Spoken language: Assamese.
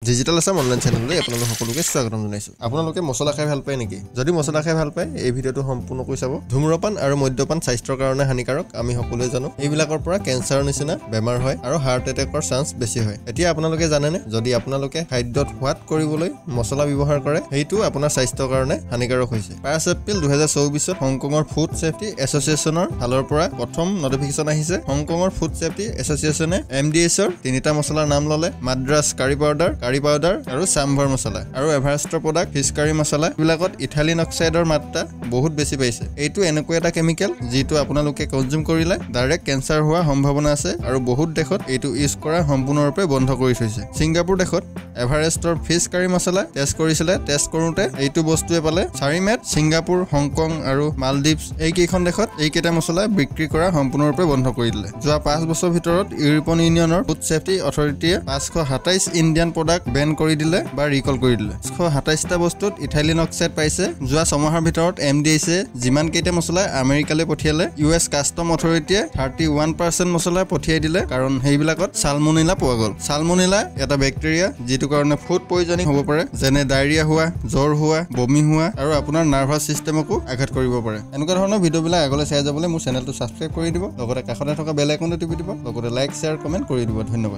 ডিজিটেল আসাম অনলাইন চেনেললৈ আপোনালোক সকলোকে স্বাগতম জনাইছো। আপোনালোকে মছলা খাই ভাল পায় নেকি? যদি মছলা খাই ভাল পায় এই ভিডিঅটো সম্পূৰ্ণকৈ চাব। ধূম্ৰপান আৰু মদ্যপান স্বাস্থ্যৰ কাৰণে হানিকাৰক আমি সকলোৱে জানো। এইবিলাকৰ পৰা কেঞ্চাৰৰ নিচিনা বেমাৰ হয় আৰু হাৰ্ট এটেকৰ চান্স বেছি হয়। এতিয়া আপোনালোকে জানেনে যদি আপোনালোকে খাদ্যত সোৱাদ কৰিবলৈ মছলা ব্যৱহাৰ কৰে সেইটো আপোনাৰ স্বাস্থ্যৰ কাৰণে হানিকাৰক হৈছে। 5 এপ্ৰিল 2024ত হংকঙৰ ফুড ছেফটি এছ'চিয়েশ্যনৰ ফালৰ পৰা প্ৰথম নটিফিকেশ্যন আহিছে। হংকঙৰ ফুড ছেফটি এছ'চিয়েশ্যনে MDHৰ 3টা মছলাৰ নাম ল'লে। মাদ্ৰাছ কাৰি পাউডাৰ আৰু চাম্ভাৰ মছলা আৰু এভাৰেষ্টৰ প্ৰডাক্ট ফিছ কাৰি মছলা বিলাকত ইথাইলিন অক্সাইডৰ মাত্ৰা বহুত বেছি পাইছে। এইটো এনেকুৱা এটা কেমিকেল যিটো আপোনালোকে কনজিউম কৰিলে ডাইৰেক্ট কেঞ্চাৰ হোৱাৰ সম্ভাৱনা আছে আৰু বহুত দেশত এইটো ইউজ কৰা সম্পূৰ্ণৰূপে বন্ধ কৰি থৈছে। ছিংগাপুৰ দেশত এভাৰেষ্টৰ ফিছ কাৰি মছলা টেষ্ট কৰিছিলে। টেষ্ট কৰোঁতে এইটো বস্তুৱে পালে 4 মেত ছিংগাপুৰ, হংকং আৰু মালদ্বীপছ এইকেইখন দেশত এইকেইটা মছলা বিক্ৰী কৰা সম্পূৰ্ণৰূপে বন্ধ কৰি দিলে। যোৱা 5 বছৰ ভিতৰত ইউৰোপীয় ইউনিয়নৰ ফুড ছেফটি অথৰিটিয়ে 527 ইণ্ডিয়ান প্ৰডাক্ট বেন কৰি দিলে বা ৰিকল কৰি দিলে। 527টা বস্তুত ইথাইলিন অক্সাইড পাইছে। যোৱা ছমাহৰ ভিতৰত MDHে যিমান কেইটা মছলা আমেৰিকালৈ পঠিয়ালে US কাষ্টম অথৰিটিয়ে 31% মছলা পঠিয়াই দিলে কাৰণ সেইবিলাকত সালমনেলা পোৱা গ'ল। সালমনেলা এটা বেক্টেৰিয়া যিটো কাৰণে ফুড পয়জনিং হ'ব পাৰে, যেনে ডায়েৰিয়া হোৱা, জ্বৰ হোৱা, বমি হোৱা আৰু আপোনাৰ নাৰ্ভাছ চিষ্টেমকো আঘাত কৰিব পাৰে। এনেকুৱা ধৰণৰ ভিডিঅ'বিলাক আগলৈ চাই যাবলৈ মোৰ চেনেলটো ছাবস্ক্ৰাইব কৰি দিব, লগতে কাষতে থকা বেল আইকনটো টিপি দিব, লগতে লাইক, শ্বেয়াৰ, কমেণ্ট কৰি দিব। ধন্যবাদ।